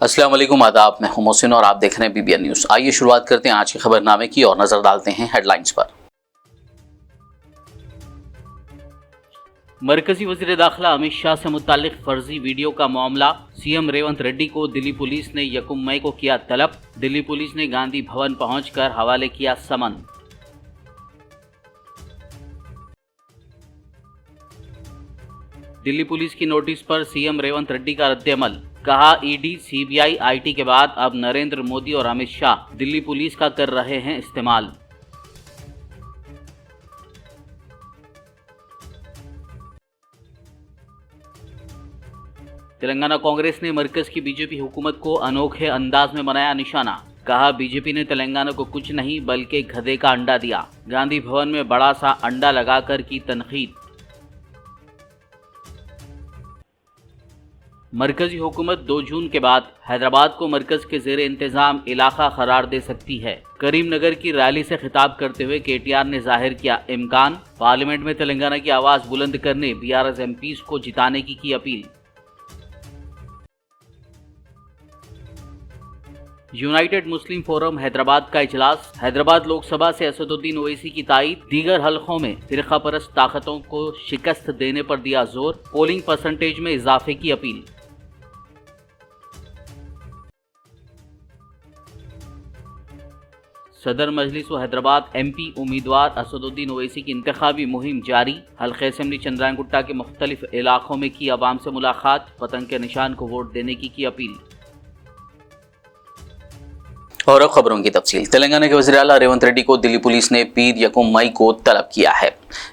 अस्सलाम वालेकुम, आदाब। मैं हूं मोहसिन और आप देख रहे हैं BBN न्यूज़। आइए शुरुआत करते हैं आज के खबरनामे की और नजर डालते हैं हेडलाइंस पर। मरकजी वज़ीर दाखिला अमित शाह से मुताल्लिक फर्जी वीडियो का मामला, सीएम रेवंत रेड्डी को दिल्ली पुलिस ने 1 मई को किया तलब। दिल्ली पुलिस ने गांधी भवन पहुंचकर हवाले किया समन। दिल्ली पुलिस की नोटिस पर सीएम रेवंत रेड्डी का रद्द-ए-अमल। कहा, ईडी, सीबीआई, आईटी के बाद अब नरेंद्र मोदी और अमित शाह दिल्ली पुलिस का कर रहे हैं इस्तेमाल। तेलंगाना कांग्रेस ने मरकज की बीजेपी हुकूमत को अनोखे अंदाज में बनाया निशाना। कहा, बीजेपी ने तेलंगाना को कुछ नहीं बल्कि गधे का अंडा दिया। गांधी भवन में बड़ा सा अंडा लगाकर की तनकीद। मरकजी हुकूमत 2 जून के बाद हैदराबाद को मरकज के जेर इंतजाम इलाका करार दे सकती है। करीमनगर की रैली से खिताब करते हुए केटीआर ने जाहिर किया इम्कान। पार्लियामेंट में तेलंगाना की आवाज बुलंद करने बीआरएस एमपीज को जिताने की अपील। यूनाइटेड मुस्लिम फोरम हैदराबाद का इजलास। हैदराबाद लोकसभा से असदुद्दीन ओवैसी की तायद। दीगर हलकों में फिरका परस्त ताकतों को शिकस्त देने पर दिया जोर। पोलिंग परसेंटेज में इजाफे की अपील। सदर मजलिस व हैदराबाद एमपी उम्मीदवार असदुद्दीन ओवैसी की इंतखाबी मुहिम जारी। हल्के असेंबली चंद्रायनगुट्टा के मुख्तलिफ इलाकों में की आवाम से मुलाकात। पतंग के निशान को वोट देने की अपील। और अब खबरों की तफसील। तेलंगाना के वज़ीर आला रेवंत रेड्डी को दिल्ली पुलिस ने पीर 1 मई को तलब किया है।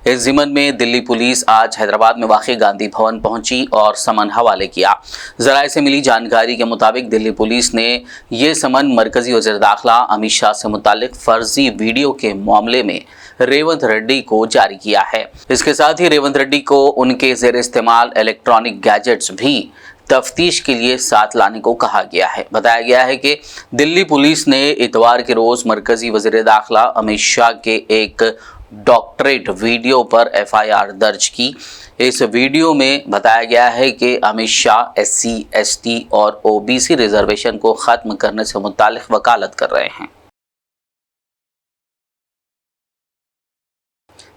इस ज़िमन में दिल्ली पुलिस आज हैदराबाद में वाक़ई गांधी भवन पहुंची और समन हवाले किया। ज़राए से मिली जानकारी के मुताबिक दिल्ली पुलिस ने ये समन मरकजी वज़ीर दाखिला अमित शाह से मुताल्लिक फर्जी वीडियो के मामले में रेवंत रेड्डी को जारी किया है। इसके साथ ही रेवंत रेड्डी को उनके ज़ेर इस्तेमाल इलेक्ट्रॉनिक गैजेट्स भी तफ्तीश के लिए साथ लाने को कहा गया है। बताया गया है कि दिल्ली पुलिस ने इतवार के रोज मरकजी वज़ीर दाखिला अमित शाह के एक डॉक्टरेट वीडियो पर FIR दर्ज की। इस वीडियो में बताया गया है कि अमित शाह SC, ST और OBC रिजर्वेशन को ख़त्म करने से मुताल्लिक वकालत कर रहे हैं।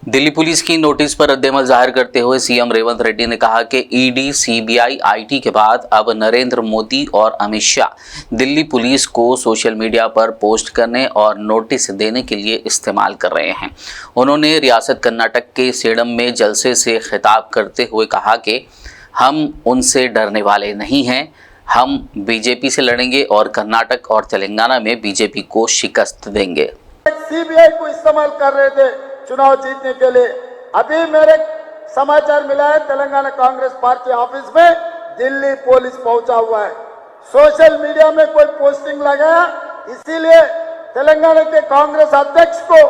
दिल्ली पुलिस की नोटिस पर रद्द-ए-अमल जाहिर करते हुए सीएम रेवंत रेड्डी ने कहा कि ईडी, सीबीआई, आईटी के बाद अब नरेंद्र मोदी और अमित शाह दिल्ली पुलिस को सोशल मीडिया पर पोस्ट करने और नोटिस देने के लिए इस्तेमाल कर रहे हैं। उन्होंने रियासत कर्नाटक के सेडम में जलसे से खिताब करते हुए कहा कि हम उनसे डरने वाले नहीं हैं, हम बीजेपी से लड़ेंगे और कर्नाटक और तेलंगाना में बीजेपी को शिकस्त देंगे। सीबीआई को इस्तेमाल कर रहे थे चुनाव जीतने के लिए। अभी मेरे समाचार मिला है तेलंगाना कांग्रेस पार्टी ऑफिस में दिल्ली पुलिस पहुंचा हुआ है। सोशल मीडिया में कोई पोस्टिंग लगाया, इसीलिए तेलंगाना के कांग्रेस अध्यक्ष को,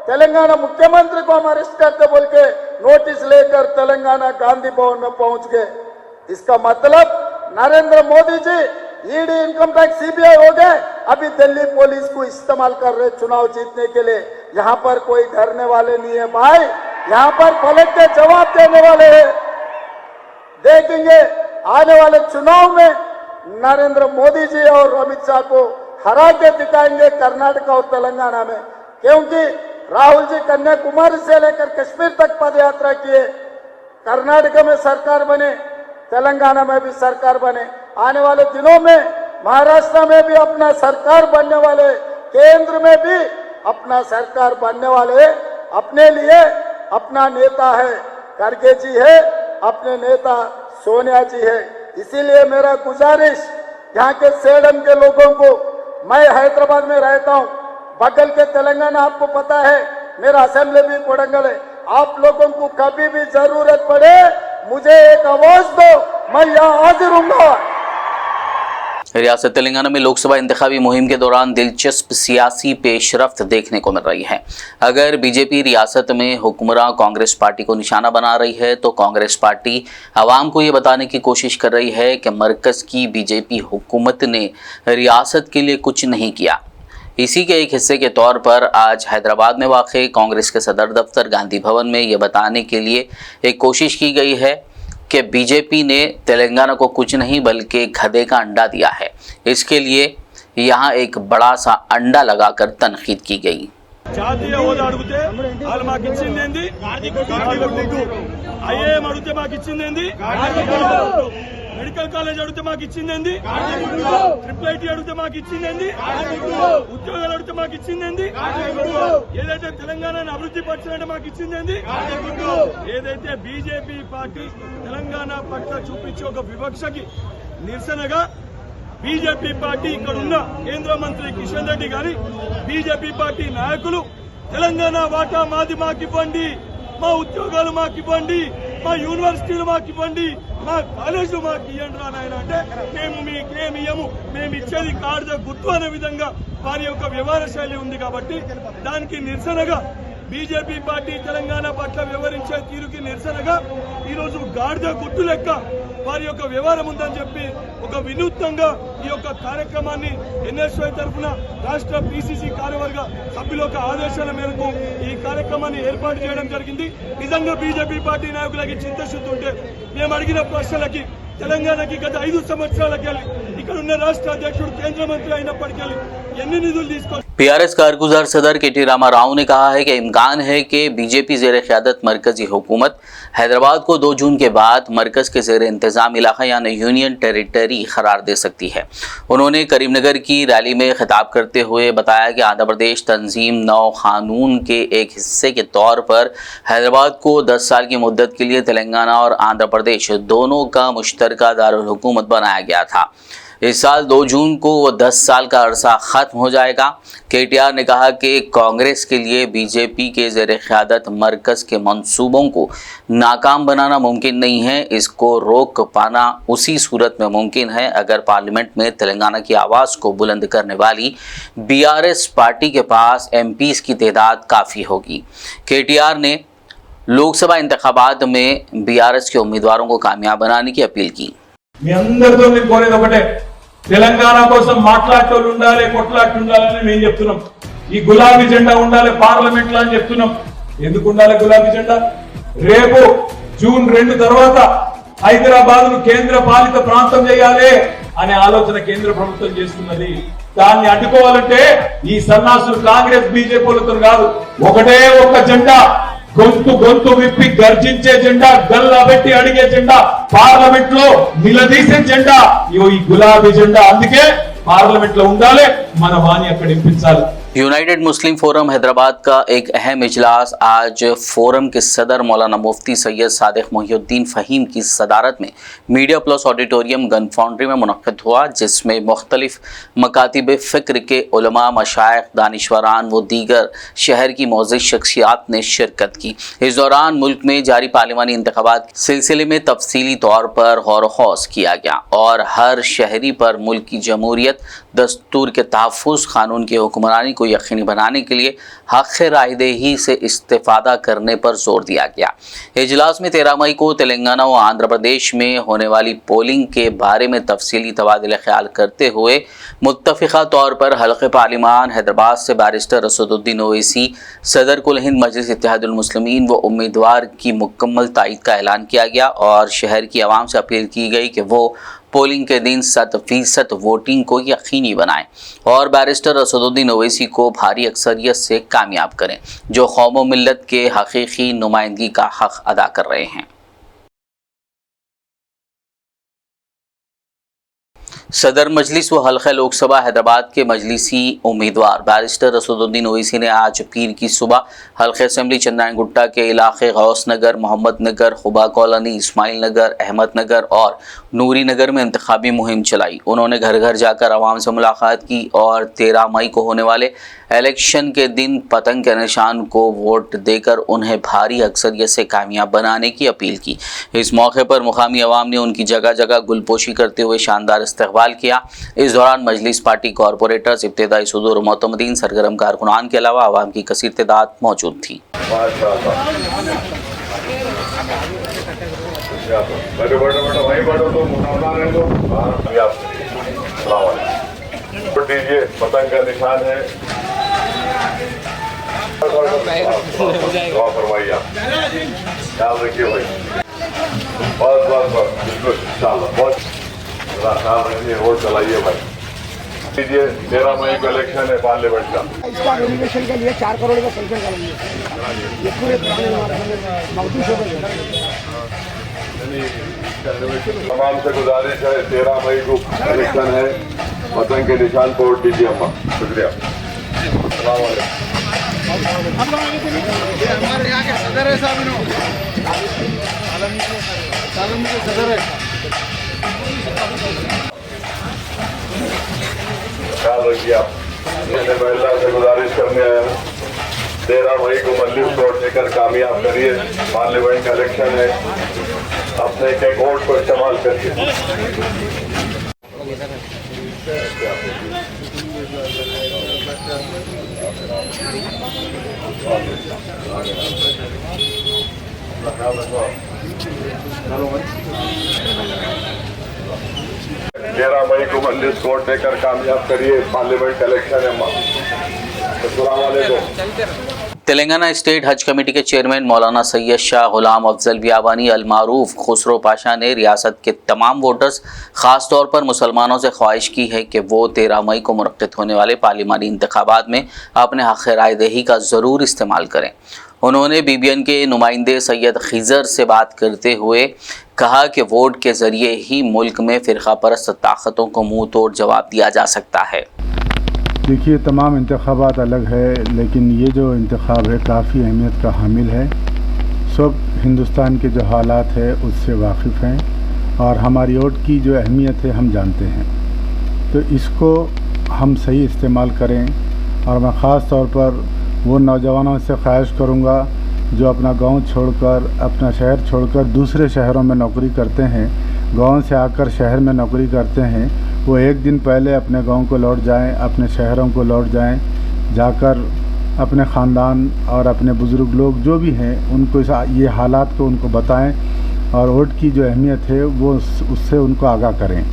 तेलंगाना मुख्यमंत्री को हम अरेस्ट करते बोल के नोटिस लेकर तेलंगाना गांधी भवन में पहुंच गए। इसका मतलब Narendra Modi ji ED, income tax, CBI हो गए, अभी दिल्ली पुलिस को इस्तेमाल कर रहे चुनाव जीतने के लिए। यहाँ पर कोई डरने वाले नहीं है भाई, यहाँ पर पलट के जवाब देने वाले हैं। देखेंगे आने वाले चुनाव में नरेंद्र मोदी जी और अमित शाह को हरा के दिखाएंगे कर्नाटक और तेलंगाना में, क्योंकि राहुल जी कन्याकुमारी से लेकर कश्मीर तक पद यात्रा किए। कर्नाटक में सरकार बने, तेलंगाना में भी सरकार बने। आने वाले दिनों में महाराष्ट्र में भी अपना सरकार बनने वाले, केंद्र में भी अपना सरकार बनने वाले। अपने लिए अपना नेता है खड़गे जी है, अपने नेता सोनिया जी है। इसीलिए मेरा गुजारिश यहाँ के सेडम के लोगों को, मैं हैदराबाद में रहता हूँ, बगल के तेलंगाना आपको पता है, मेरा असेंबली भी कोडंगल है। आप लोगों को कभी भी जरूरत पड़े मुझे एक आवाज दो, मैं यहाँ हाजिर हूँगा। रियासत तेलंगाना में लोकसभा इंतखाबी मुहिम के दौरान दिलचस्प सियासी पेशरफ्त देखने को मिल रही है। अगर बीजेपी रियासत में हुक्मरान कांग्रेस पार्टी को निशाना बना रही है तो कांग्रेस पार्टी आवाम को ये बताने की कोशिश कर रही है कि मरकज़ की बीजेपी हुकूमत ने रियासत के लिए कुछ नहीं किया। इसी के एक हिस्से के तौर पर आज हैदराबाद में वाक़े कांग्रेस के सदर दफ्तर गांधी भवन में ये बताने के लिए एक कोशिश की गई है कि बीजेपी ने तेलंगाना को कुछ नहीं बल्कि गधे का अंडा दिया है। इसके लिए यहाँ एक बड़ा सा अंडा लगाकर तनकीद की गई। జాతీయ హోదా అడిగితే వాళ్ళు మాకు ఇచ్చింది ఏంది? గాడిద గుడ్డు. ఐఏఎం అడిగితే మాకు ఇచ్చింది ఏంది? గాడిద గుడ్డు. మెడికల్ కాలేజ్ అడిగితే మాకు ఇచ్చింది ఏంది? గాడిద గుడ్డు. ట్రిపుల్ ఐటీ అడిగితే మాకు ఇచ్చింది ఏంది? గాడిద గుడ్డు. ఉద్యోగాలు అడిగితే మాకు ఇచ్చింది ఏంది? గాడిద గుడ్డు. ఏదైతే తెలంగాణను అభివృద్ధి పరచాలంటే మాకు ఇచ్చింది ఏంది? గాడిద గుడ్డు. ఏదైతే బీజేపీ పార్టీ తెలంగాణ పట్ల చూపించే ఒక వివక్షకి నిరసనగా బీజేపీ పార్టీ ఇక్కడ ఉన్న కేంద్ర మంత్రి కిషన్ రెడ్డి గారి బీజేపీ పార్టీ నాయకులు తెలంగాణ వాటా మాది మాకివ్వండి, మా ఉద్యోగాలు మాకివ్వండి, మా యూనివర్సిటీలు మాకివ్వండి, మా కాలేజీలు మాకు ఇవ్వండి రా నాయన అంటే మేము మీకేమి ఇయ్యము, మేము ఇచ్చేది గాడిద గుర్తు అనే విధంగా వారి యొక్క వ్యవహార శైలి ఉంది. కాబట్టి దానికి నిరసనగా బీజేపీ పార్టీ తెలంగాణ పట్ల వ్యవహరించే తీరుకి నిరసనగా ఈరోజు గాడిద గుర్తు లెక్క వారి యొక్క వ్యవహారం ఉందని చెప్పి ఒక వినూత్నంగా ఈ యొక్క కార్యక్రమాన్ని ఎన్ఎస్వై తరఫున రాష్ట్ర పిసిసి కార్యవర్గ సభ్యుల యొక్క ఆదేశాల మేరకు ఈ కార్యక్రమాన్ని ఏర్పాటు చేయడం జరిగింది. నిజంగా బీజేపీ పార్టీ నాయకులకి చింతశుద్ధి ఉంటే మేము అడిగిన ప్రశ్నలకి తెలంగాణకి గత 5 సంవత్సరాలకి ఇక్కడ ఉన్న రాష్ట్ర అధ్యక్షుడు కేంద్ర మంత్రి అయినప్పటికీ ఎన్ని నిధులు తీసుకొని पीआरएस कारगुजार सदर के.टी. रामा राव ने कहा है कि इम्कान है कि बीजेपी ज़ेर क़यादत मरकजी हुकूमत हैदराबाद को 2 जून के बाद मरकज के ज़ेर इंतज़ाम इलाका यानी यूनियन टेरिटरी करार दे सकती है। उन्होंने करीमनगर की रैली में खिताब करते हुए बताया कि आंध्र प्रदेश तंजीम नौ कानून के एक हिस्से के तौर पर हैदराबाद को 10 साल की मुद्दत के लिए तेलंगाना और आंध्र प्रदेश दोनों का मुश्तरका दारुल हुकूमत बनाया गया था। इस साल 2 जून को वो 10 साल का अरसा ख़त्म हो जाएगा। केटीआर ने कहा कि कांग्रेस के लिए बीजेपी के ज़ेर क़यादत मरकज़ के मंसूबों को नाकाम बनाना मुमकिन नहीं है। इसको रोक पाना उसी सूरत में मुमकिन है अगर पार्लियामेंट में तेलंगाना की आवाज़ को बुलंद करने वाली बीआरएस पार्टी के पास एमपीज़ की तादाद काफ़ी होगी। केटीआर ने लोकसभा इंतखाबात में बीआरएस के उम्मीदवारों को कामयाब बनाने की अपील की। మీ అందరితో నేను కోరేది ఒకటే, తెలంగాణ కోసం మాట్లాడేటోళ్ళు ఉండాలి, కొట్లాటి ఉండాలని మేము చెప్తున్నాం. ఈ గులాబీ జెండా ఉండాలి పార్లమెంట్ లో అని చెప్తున్నాం. ఎందుకు ఉండాలి గులాబీ జెండా? రేపు జూన్ 2 తర్వాత హైదరాబాద్ ను కేంద్ర పాలిత ప్రాంతం చేయాలి అనే ఆలోచన కేంద్ర ప్రభుత్వం చేస్తున్నది. దాన్ని అడ్డుకోవాలంటే ఈ సన్నాసులు కాంగ్రెస్ బీజేపీలతో కాదు, ఒకటే ఒక్క జెండా, గొంతు విప్పి గర్జించే జెండా, గల్లా పెట్టి అడిగే జెండా, పార్లమెంట్ లో నిలదీసే జెండా ఈ గులాబీ జెండా. అందుకే పార్లమెంట్ లో ఉండాలి, మన వాణి అక్కడ వినిపించాలి. यूनाइटेड मुस्लिम फोरम हैदराबाद का एक अहम इजलास आज फोरम के सदर मौलाना मुफ्ती सैयद सादिक मोहिउद्दीन फ़हीम की सदारत में media plus auditorium gun foundry में मुनक़्क़िद हुआ, जिसमें मुख्तलिफ मकातिब फ़िक्र के उलमा, मशाइख, दानिशवरान व दीगर शहर की मोअज़्ज़िज़ शख्सियात ने शिरकत की। इस दौरान मुल्क में जारी पार्लिमानी इंतखाबात के सिलसिले में तफसीली तौर पर गौर व खौज़ किया गया और हर शहरी पर मुल्क की जमहूरियत, दस्तूर के तहफ़्फ़ुज़, कानून की हुक्मरानी को यकीनी बनाने के लिए हक़ रायदही से इस्तेफ़ादा करने पर जोर दिया गया। इजलास में 13 मई को तेलंगाना व आंध्र प्रदेश में होने वाली पोलिंग के बारे में तफसीली तबादला ख्याल करते हुए मुत्तफ़िक़ा तौर पर हल्क़े पार्लिमान हैदराबाद से बैरिस्टर असदुद्दीन ओवैसी, सदर कुल हिंद मजलिस इत्तेहादुल मुस्लिमीन व उम्मीदवार की मुकम्मल तायीद का ऐलान किया गया और शहर की आवाम से अपील की गई कि वो पोलिंग के दिन 100% वोटिंग को यकीनी बनाएं और बैरिस्टर असदुद्दीन ओवैसी को भारी अक्सरियत से कामयाब करें, जो कौम व मिल्लत के हकीकी नुमाइंदगी का हक़ अदा कर रहे हैं। सदर मजलिस व हल्का लोकसभा हैदराबाद के मजलिसी उम्मीदवार बैरिस्टर असदुद्दीन ओवैसी ने आज पीर की सुबह हल्का असम्बली चंद्रायन गुट्टा के इलाके गौस नगर, मोहम्मद नगर, खुबा कॉलोनी, इस्माइल नगर, अहमद नगर और नूरी नगर में इंतखाबी मुहिम चलाई। उन्होंने घर घर जाकर आवाम से मुलाकात की और 13 मई को होने वाले इलेक्शन के दिन पतंग के निशान को वोट देकर उन्हें भारी अक्सरियत से कामयाब बनाने की अपील की। इस मौके पर मुकामी अवाम ने उनकी जगह जगह गुलपोशी करते हुए शानदार इस्तकबाल किया। इस दौरान मजलिस पार्टी कॉरपोरेटर्स, इब्तिदाई सदूर और मोतमदीन, सरगर्म कारकुनान के अलावा आवाम की कसीर तादाद मौजूद थी। पतंग का निशान है, फरमाइए, ख्याल रखिए भाई। बस बस बस बिल्कुल इंशाल्लाह बहुत ख्याल रखिए, वोट चलाइए भाई। कीजिए, 13 मई को इलेक्शन है पार्लियामेंट का। इसका रेनोवेशन के लिए 4 करोड़ का सैंक्शन करेंगे। ये पूरे मौजूद तमाम से गुजारिश है, 13 मई को इलेक्शन है, वतन के निशान पर वोट दीजिए अम्मा। शुक्रिया। अस्सलाम वालेकुम। हमारे यहाँ के सदर है साहब, के सदर है। ख्याल रखिए आप। मैंने महिला से गुजारिश करने आया हूँ, 13 मई को मजलिस वोट देकर कामयाब करिए। पार्लियामेंट का इलेक्शन है, अपने एक एक वोट को इस्तेमाल करिए। तेरह मई को मजलिस वोट देकर कामयाब करिए। पार्लियामेंट का इलेक्शन है। अस्सलाम वालेकुम। तेलंगाना स्टेट हज कमेटी के चेयरमैन मौलाना सैयद शाह गुलाम अफजल बियाबानी अलमारूफ खुसरो पाशा ने रियासत के तमाम वोटर्स ख़ास तौर पर मुसलमानों से ख्वाहिश की है कि वो 13 मई को मुनक़्क़िद होने वाले पार्लिमानी इंतखाबात में अपने हक़ राय दही का ज़रूर इस्तेमाल करें। उन्होंने BBN के नुमाइंदे सैयद खिज़र से बात करते हुए कहा कि वोट के ज़रिए ही मुल्क में फ़िरक़ा परस्त ताक़तों को मुँह तोड़ जवाब दिया जा सकता है। देखिए, तमाम इंतखाबात अलग है, लेकिन ये जो इंतखाब है काफ़ी अहमियत का हामिल है। सब हिंदुस्तान के जो हालात है उससे वाकिफ़ हैं और हमारी वोट की जो अहमियत है हम जानते हैं। तो इसको हम सही इस्तेमाल करें। और मैं ख़ास तौर पर वो नौजवानों से ख्वाहिश करूँगा जो अपना गांव छोड़कर, अपना शहर छोड़कर दूसरे शहरों में नौकरी करते हैं, गांव से आकर शहर में नौकरी करते हैं, वो एक दिन पहले अपने गांव को लौट जाएं, अपने शहरों को लौट जाएं, जाकर अपने ख़ानदान और अपने बुज़ुर्ग लोग जो भी हैं उनको ये हालात को उनको बताएं और वोट की जो अहमियत है वो उससे उनको आगाह करें।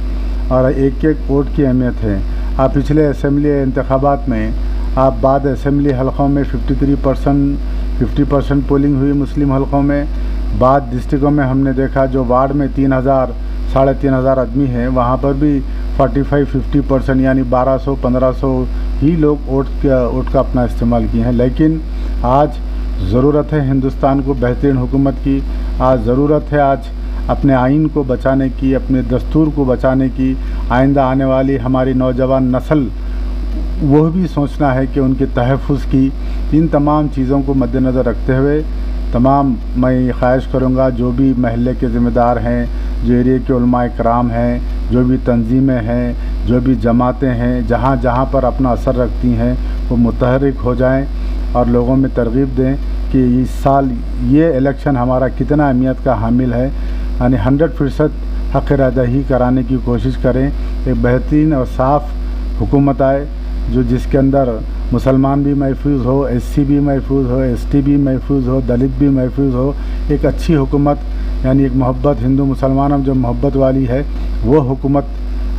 और एक एक वोट की अहमियत है। आप पिछले असेंबली इंतखाबात में आप बाद असेंबली हलक़ों में 50% पोलिंग हुई मुस्लिम हलक़ों में। बाद डिस्ट्रिक्टों में हमने देखा जो वार्ड में 3,000 साढ़े 3,000 आदमी हैं, वहाँ पर भी 45-50% यानी 1200-1500 ही लोग वोट का अपना इस्तेमाल किए हैं। लेकिन आज ज़रूरत है हिंदुस्तान को बेहतरीन हुकूमत की। आज ज़रूरत है आज अपने आइन को बचाने की, अपने दस्तूर को बचाने की। आइंदा आने वाली हमारी नौजवान नस्ल वो भी सोचना है कि उनके तहफ़्फ़ुज़ की। इन तमाम चीज़ों को मद्देनज़र रखते हुए मैं ये ख्वाहिश करूँगा जो भी महल्ले के ज़िम्मेदार हैं, जो एरिया के उलमाए कराम हैं, जो भी तंजीमें हैं, जो भी जमातें हैं, जहाँ जहाँ पर अपना असर रखती हैं वो मुतहर्रिक हो जाएं और लोगों में तरगीब दें कि इस साल ये इलेक्शन हमारा कितना अहमियत का हामिल है। यानी 100% हक़ राय कराने की कोशिश करें। एक बेहतरीन और साफ़ हुकूमत आए जो जिसके अंदर मुसलमान भी महफूज हो, SC भी महफूज हो, ST भी महफूज हो, दलित भी महफूज हो। एक अच्छी हुकूमत यानी एक मोहब्बत हिंदू मुसलमानों में जो मोहब्बत वाली है वो हुकूमत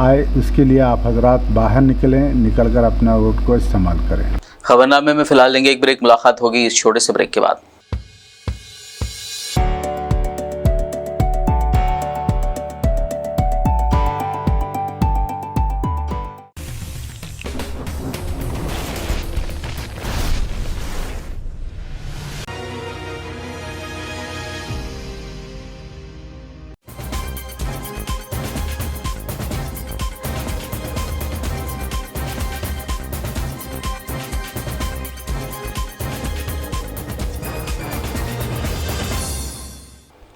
आए। उसके लिए आप हजरात बाहर निकल कर अपना वोट को इस्तेमाल करें। खबरनामे में फ़िलहाल लेंगे एक ब्रेक। मुलाकात होगी इस छोटे से ब्रेक के बाद।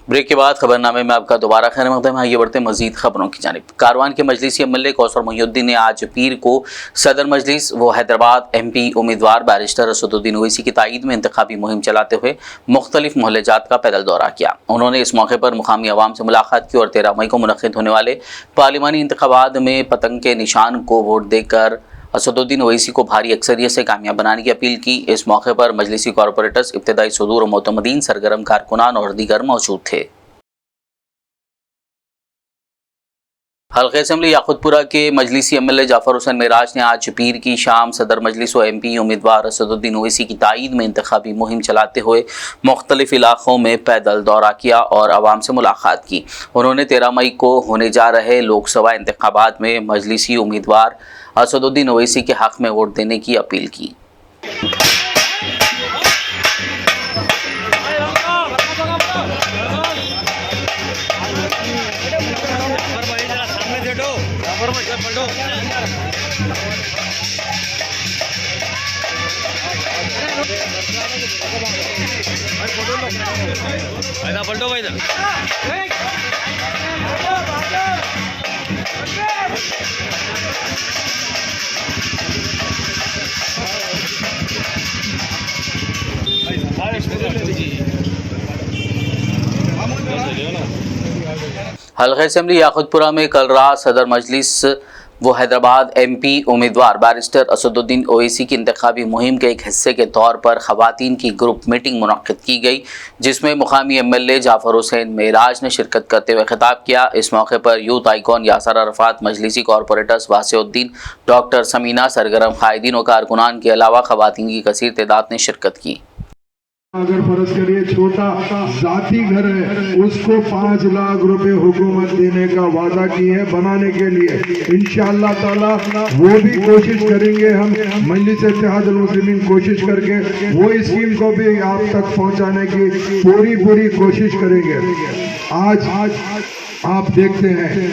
ब्रेक के बाद खबरनामे में आपका दोबारा खैर मक़दम है। आइए बढ़ते मज़ीद खबरों की जानिब। कारवान के मजलिसी MLA कौसर मोहिउद्दीन ने आज पीर को सदर मजलिस व हैदराबाद MP उम्मीदवार बैरिस्टर असदुद्दीन ओवैसी की तायीद में इंतखाबी मुहिम चलाते हुए मुख्तलिफ मोहल्लेजात का पैदल दौरा किया। उन्होंने इस मौके पर मुकामी अवाम से मुलाकात की और 13 मई को मुनक़्क़िद होने वाले पार्लिमानी इंतखाबात में पतंग के निशान को वोट देकर असदुद्दीन ओवैसी को भारी अक्सरियत से कामयाब बनाने की अपील की। इस मौके पर मजलिसी कॉरपोरेटर्स, इब्तिदाई सदूर और मोतमदीन, सरगर्म कारकुनान और दीगर मौजूद थे। हल्के असेंबली याकुतपुरा के मजलिसी एमएलए जाफर हुसैन मेराज ने आज पीर की शाम सदर मजलिस व एमपी उम्मीदवार असदुद्दीन ओवैसी की तायीद में इंतखाबी मुहिम चलाते हुए मुख्तलिफ इलाकों में पैदल दौरा किया और आवाम से मुलाकात की। उन्होंने 13 मई को होने जा रहे लोकसभा इंतखाबात में मजलिसी उम्मीदवार असदुद्दीन ओवैसी के हक़ में वोट देने की अपील की। पलटो भाई इधर। हल्के असेंबली याकुतपुरा में कल रात सदर मजलिस वो हैदराबाद एमपी उम्मीदवार बैरिस्टर असदुद्दीन ओवैसी की इंतखाबी मुहिम के एक हिस्से के तौर पर खवातीन की ग्रुप मीटिंग मुनक्किद की गई, जिसमें मुकामी एमएलए जाफर हुसैन मेराज ने शिरकत करते हुए खिताब किया। इस मौके पर यूथ आइकॉन यासर अरफात, मजलिसी कॉरपोरेटर्स वासिउद्दीन, डॉक्टर समीना, सरगर्म कायदीन और कारकुनान के अलावा खवातीन की कसीर तादाद ने शिरकत की। अगर फर्ज करिए छोटा जाति घर है, उसको 5 लाख रुपए हुकूमत देने का वादा की है बनाने के लिए। इंशाअल्लाह ताला वो भी कोशिश करेंगे, हम मजलिस इत्तेहादुल मुस्लिमीन कोशिश करके वो स्कीम को भी आप तक पहुंचाने की पूरी कोशिश करेंगे। आज आप देखते हैं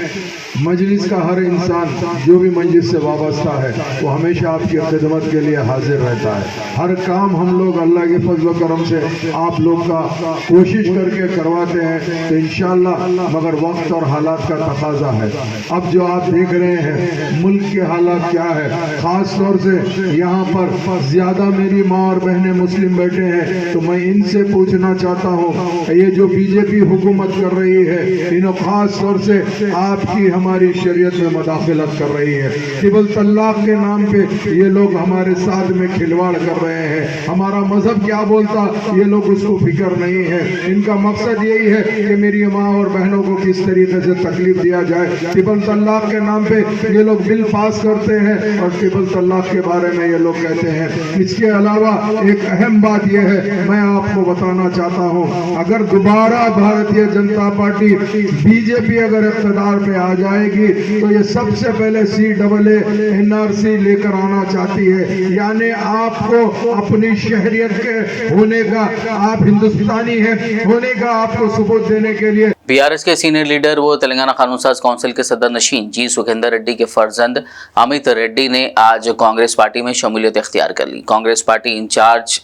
मजलिस का हर इंसान जो भी मजलिस से वाबस्ता है वो हमेशा आपकी खिदमत के लिए हाजिर रहता है। हर काम हम लोग अल्लाह के फजल करम से आप लोग का कोशिश करके करवाते हैं, तो इंशाअल्लाह मगर वक्त और हालात का तकाजा है। अब जो आप देख रहे हैं मुल्क के हालात क्या है, खास तौर से यहाँ पर ज्यादा मेरी माँ और बहनें मुस्लिम बैठे हैं, तो मैं इनसे पूछना चाहता हूँ ये जो बीजेपी हुकूमत कर रही है, इन्हों खास तौर से आपकी हमारी शरीयत में मदाखलत कर रही है। ट्रिपल तलाक के नाम पे ये लोग हमारे साथ में खिलवाड़ कर रहे हैं। हमारा मजहब क्या बोलता ये लोग उसको फिक्र नहीं है। इनका मकसद यही है कि मेरी माँ और बहनों को किस तरीके से तकलीफ दिया जाए। ट्रिपल तलाक के नाम पे ये लोग बिल पास करते हैं और ट्रिपल तलाक के बारे में ये लोग कहते हैं। इसके अलावा एक अहम बात यह है, मैं आपको बताना चाहता हूँ, अगर दोबारा भारतीय जनता पार्टी बीजेपी अगर इक़्तिदार पे आ जाएगी तो ये सबसे पहले CAA NRC लेकर आना चाहती है, यानी आपको अपनी शहरियत के होने का, आप हिंदुस्तानी है होने का आपको सबूत देने के लिए। बीआरएस के सीनियर लीडर वो तेलंगाना कानून साज काउंसिल के सदर नशीन जी सुखेंदर रेड्डी के फर्जंद अमित रेड्डी ने आज कांग्रेस पार्टी में शमूलियत इख्तियार कर ली। कांग्रेस पार्टी इंचार्ज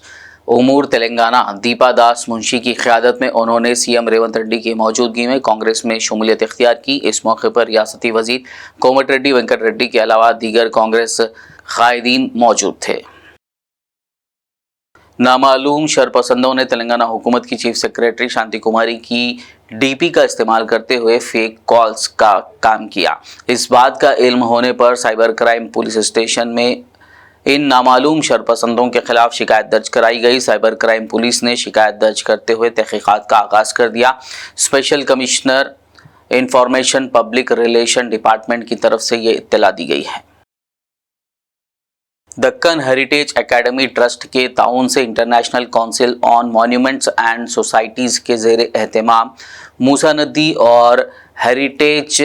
उमूर तेलंगाना दीपा दास मुंशी की क़यादत में उन्होंने सीएम रेवंत रेड्डी की मौजूदगी में कांग्रेस में शमूलियत इख्तियार की। इस मौके पर रियासती वजीर कोमट रेड्डी, वेंकट रेड्डी के अलावा दीगर कांग्रेस कायदीन मौजूद थे। नामालूम शरपसंदों ने तेलंगाना हुकूमत की चीफ सेक्रेटरी शांति कुमारी की डीपी का इस्तेमाल करते हुए फेक कॉल्स का काम किया। इस बात का इल्म होने पर साइबर क्राइम पुलिस स्टेशन में इन नामालूम शरपसंदों के खिलाफ शिकायत दर्ज कराई गई। साइबर क्राइम पुलिस ने शिकायत दर्ज करते हुए तहकीकात का आगाज कर दिया। Special commissioner information public relation department की तरफ से ये इत्तला दी गई है। दक्कन हेरिटेज एकेडमी ट्रस्ट के ताउन से international council on monuments and societies के ज़ेर एहतमाम मूसा नदी और हेरिटेज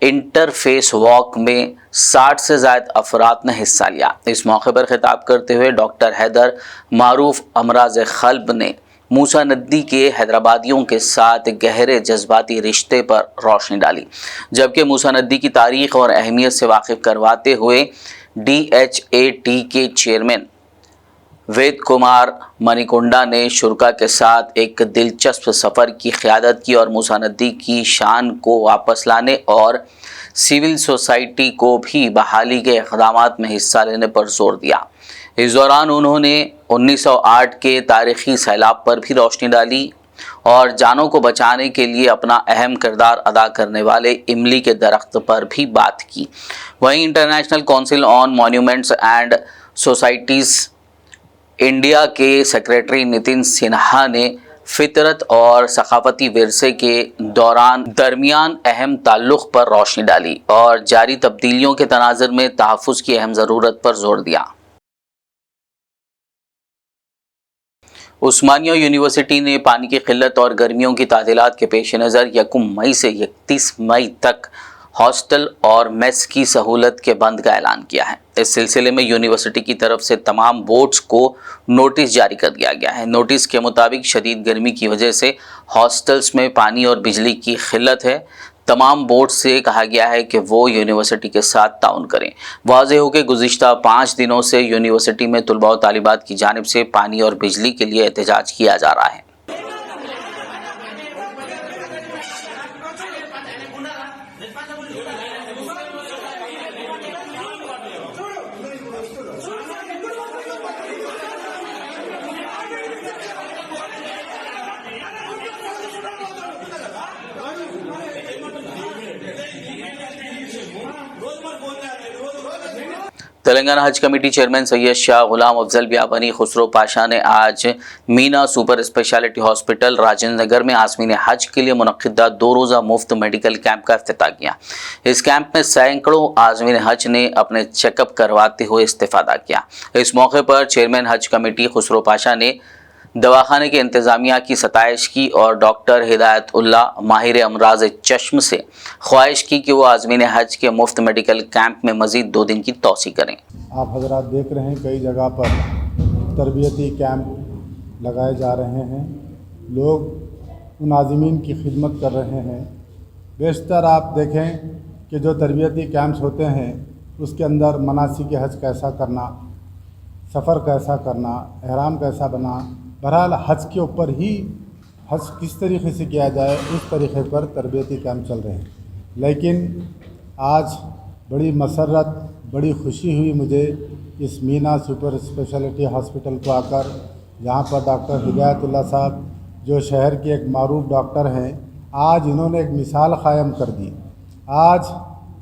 इंटरफेस वॉक में 60 से ज़ायद अफराद ने हिस्सा लिया। इस मौके पर खिताब करते हुए डॉक्टर हैदर मारूफ अमराज क़ल्ब ने मूसा नदी के हैदराबादियों के साथ गहरे जज्बाती रिश्ते पर रोशनी डाली, जबकि मूसा नदी की तारीख़ और अहमियत से वाकिफ़ करवाते हुए DHAT के चेयरमैन वेद कुमार मणिकुंडा ने शुरा के साथ एक दिलचस्प सफ़र की क़यादत की और मूसा नदी की शान को वापस लाने और सिविल सोसाइटी को भी बहाली के इक़दामात में हिस्सा लेने पर जोर दिया। इस दौरान उन्होंने 1908 के तारीख़ी सैलाब पर भी रोशनी डाली और जानों को बचाने के लिए अपना अहम किरदार अदा करने वाले इमली के दरख्त पर भी बात की। वहीं international council on monuments and societies India के सेक्रेटरी नितिन सिन्हा ने फितरत और सकाफती विरसे के दरमियान अहम ताल्लुक पर रोशनी डाली और जारी तब्दीलियों के तनाज़ुर में तहफ़्फ़ुज़ की अहम ज़रूरत पर जोर दिया। उस्मानिया यूनिवर्सिटी ने पानी की किल्लत और गर्मियों की तातीलात के पेश नज़र 1 मई से 31 मई तक हॉस्टल और मेस की सहूलत के बंद का ऐलान किया है। इस सिलसिले में यूनिवर्सिटी की तरफ से तमाम बोर्ड्स को नोटिस जारी कर दिया गया है। नोटिस के मुताबिक शदीद गर्मी की वजह से हॉस्टल्स में पानी और बिजली की किल्लत है। तमाम बोर्ड से कहा गया है कि वो यूनिवर्सिटी के साथ ताउन करें। वाज़ेह हो कि गुज़िश्ता 5 दिनों से यूनिवर्सिटी में तुलबा और तालिबात की जानिब से पानी और बिजली के लिए एहतजाज किया जा रहा है। तेलंगाना हज कमेटी चेयरमैन सैयद शाह गुलाम अफजल बियाबानी खुसरो पाशा ने आज Meena super speciality hospital Rajendra Nagar में आज़मीन हज के लिए मुनक्किदा 2 रोज़ा मुफ्त मेडिकल कैंप का इफ्तिताह किया। इस कैंप में सैकड़ों आज़मीन हज ने अपने चेकअप करवाते हुए इस्तेफादा किया। इस मौके पर चेयरमैन हज कमेटी खुसरो पाशा ने दवाखाने के इंतज़ामिया की सताइश की और डॉक्टर हिदायतुल्लाह माहिर अमराज चश्म से ख्वाहिश की कि वो आज़मीन हज के मुफ्त मेडिकल कैंप में मज़ीद 2 दिन की तोसी करें। आप हजरात देख रहे हैं कई जगह पर तरबियती कैंप लगाए जा रहे हैं। लोग उन आज़मीन की खिदमत कर रहे हैं। बेशतर आप देखें कि जो तरबियती कैंप्स होते हैं उसके अंदर मनासिक हज कैसा करना, सफ़र कैसा करना, एहराम कैसा बना, बहरहाल हज के ऊपर ही हज किस तरीके से किया जाए उस तरीके पर तरबियती कैंप चल रहे हैं। लेकिन आज बड़ी मसरत, बड़ी खुशी हुई मुझे इस मीना सुपर स्पेशलिटी हॉस्पिटल को आकर, जहाँ पर डॉक्टर हिदायतुल्लाह साहब जो शहर के एक मारूफ डॉक्टर हैं, आज इन्होंने एक मिसाल क़ायम कर दी। आज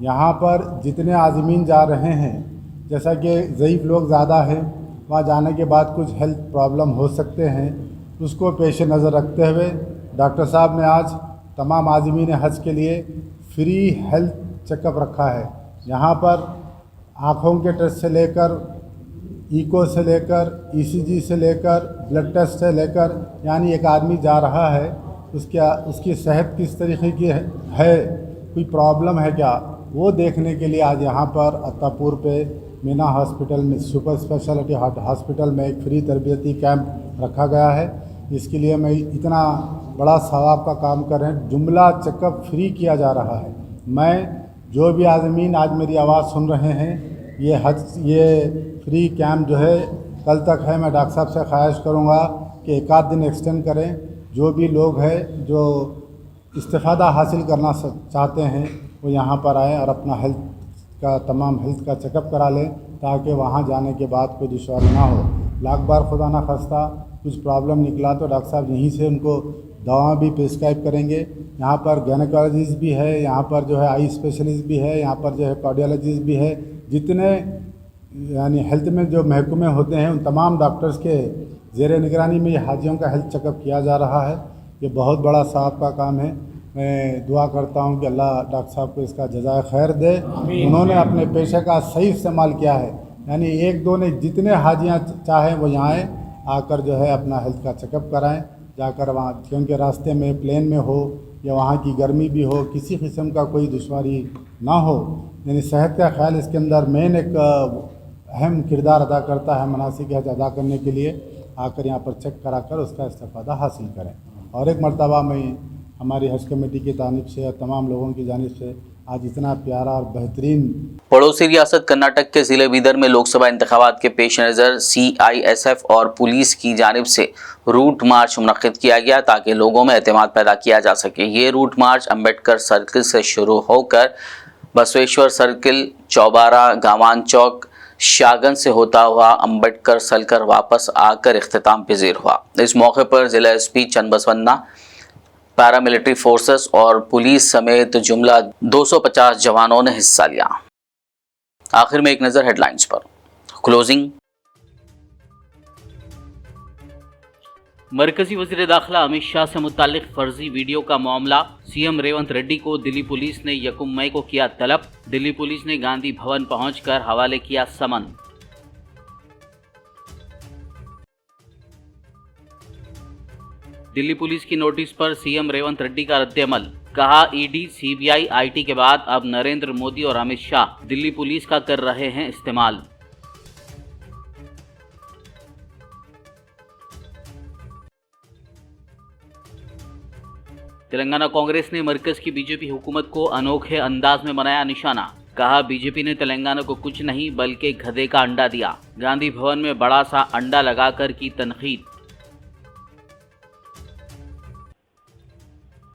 यहाँ पर जितने आज़मीन जा रहे हैं, जैसा कि ज़ईफ़ लोग ज़्यादा हैं, वहाँ जाने के बाद कुछ हेल्थ प्रॉब्लम हो सकते हैं, उसको पेश नज़र रखते हुए डॉक्टर साहब ने आज तमाम आज़मीन हज के लिए फ्री हेल्थ चेकअप रखा है। यहाँ पर आँखों के टेस्ट से लेकर, ईको से लेकर, ईसीजी से लेकर, ब्लड टेस्ट से लेकर, यानी एक आदमी जा रहा है उसकी सेहत किस तरीके की है, कोई प्रॉब्लम है क्या, वो देखने के लिए आज यहाँ पर अत्तापुर पे मीना हॉस्पिटल में सुपर स्पेशलिटी हॉस्पिटल में एक फ्री तरबियती कैंप रखा गया है। इसके लिए मैं इतना बड़ा सवाब का काम कर रहे हैं। जुमला चेकअप फ्री किया जा रहा है। मैं जो भी आज़मीन आज मेरी आवाज़ सुन रहे हैं, ये फ्री कैंप जो है कल तक है। मैं डॉक्टर साहब से ख्वाहिश करूँगा कि 1 आध दिन एक्सटेंड करें। जो भी लोग हैं जो इस्तिफ़ादा हासिल करना चाहते हैं वो यहाँ पर आएँ और अपना तमाम हेल्थ का चेकअप करा लें, ताकि वहाँ जाने के बाद कोई दुश्वारी ना हो। लाख बार खुदा ना खास्ता कुछ प्रॉब्लम निकला तो डॉक्टर साहब यहीं से उनको दवा भी प्रिस्क्राइब करेंगे। यहाँ पर गायनेकोलॉजिस्ट भी है, यहाँ पर जो है आई स्पेशलिस्ट भी है, यहाँ पर जो है कार्डियोलॉजिस्ट भी है। जितने यानी हेल्थ में जो महकमे होते हैं उन तमाम डॉक्टर्स के ज़ेर निगरानी में ये हाजियों का हेल्थ चेकअप किया जा रहा है। ये बहुत बड़ा सवाब का काम है। मैं दुआ करता हूँ कि अल्लाह डॉक्टर साहब को इसका जज़ाए खैर दे। उन्होंने अपने पेशे का सही इस्तेमाल किया है, यानी 1-2 ने जितने हाजियाँ चाहें वो यहाँ आएँ, आकर जो है अपना हेल्थ का चेकअप कराएं, जाकर वहाँ, क्योंकि रास्ते में प्लेन में हो या वहाँ की गर्मी भी हो, किसी किस्म का कोई दुश्वारी ना हो। यानी सेहत का ख्याल इसके अंदर मेन एक अहम किरदार अदा करता है। मनासिक हज अदा करने के लिए आकर यहाँ पर चेक कराकर उसका इस्तेफ़ादा हासिल करें। और एक मरतबा मैं हमारी हज कमेटी की जानिब से और तमाम लोगों की जानिब से आज इतना प्यारा और बेहतरीन। पड़ोसी रियासत कर्नाटक के ज़िले बीदर में लोकसभा इंतखाबात के पेश नज़र CISF और पुलिस की जानिब से रूट मार्च मुनक्किद किया गया ताकि लोगों में एतमाद पैदा किया जा सके। ये रूट मार्च अम्बेडकर सर्किल से शुरू होकर बसवेश्वर सर्किल, चौबारा, गावान चौक, शागन से होता हुआ अम्बेडकर सर्कल वापस आकर इख्तिताम पजीर हुआ। इस मौके पर ज़िला SP चन्नबसवन्ना, पैरामिलिट्री फोर्सेस और पुलिस समेत जुमला 250 जवानों ने हिस्सा लिया। आखिर में एक नज़र हेडलाइंस पर। क्लोजिंग। मरकजी वज़ीर दाखिला अमित शाह से मुताल्लिक फर्जी वीडियो का मामला, सीएम रेवंत रेड्डी को दिल्ली पुलिस ने 1 मई को किया तलब। दिल्ली पुलिस ने गांधी भवन पहुंचकर हवाले किया समन। दिल्ली पुलिस की नोटिस पर सीएम रेवंत रेड्डी का रद्द-ए-अमल। कहा, ईडी, सीबीआई, आईटी के बाद अब नरेंद्र मोदी और अमित शाह दिल्ली पुलिस का कर रहे हैं इस्तेमाल। तेलंगाना कांग्रेस ने मरकज की बीजेपी हुकूमत को अनोखे अंदाज में बनाया निशाना। कहा, बीजेपी ने तेलंगाना को कुछ नहीं बल्कि गधे का अंडा दिया। गांधी भवन में बड़ा सा अंडा लगाकर की तनकीद।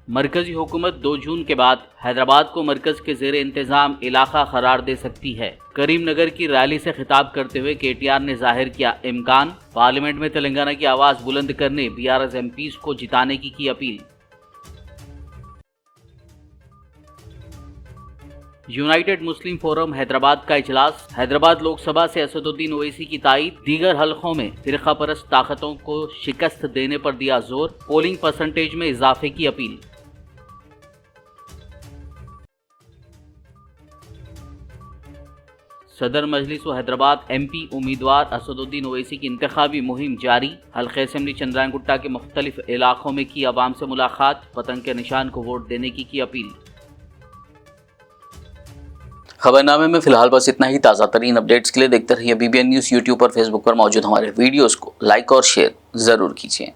मरकजी हुकूमत 2 जून के बाद हैदराबाद को मरकज के ज़ेरे इंतजाम इलाका करार दे सकती है। करीमनगर की रैली से खिताब करते हुए केटीआर ने जाहिर किया इम्कान। पार्लियामेंट में तेलंगाना की आवाज बुलंद करने बीआरएस एमपीज को जिताने की अपील। यूनाइटेड मुस्लिम फोरम हैदराबाद का इजलास। हैदराबाद लोकसभा से असदुद्दीन ओवैसी की ताईद। दीगर हलकों में फिरका परस्त ताकतों को शिकस्त देने पर दिया जोर। पोलिंग परसेंटेज में इजाफे की अपील। सदर मजलिस व हैदराबाद एमपी उम्मीदवार असदुद्दीन ओवैसी की इंतखाबी मुहिम जारी। हल्के असेंबली चंद्रायनगुट्टा के मुख्तलिफ इलाकों में की आवाम से मुलाकात। पतंग के निशान को वोट देने की अपील। खबरनामे में फिलहाल बस इतना ही। ताज़ा तरीन अपडेट्स के लिए देखते रहिए BBN न्यूज़। यूट्यूब और फेसबुक पर मौजूद हमारे वीडियोस को लाइक और शेयर ज़रूर कीजिए।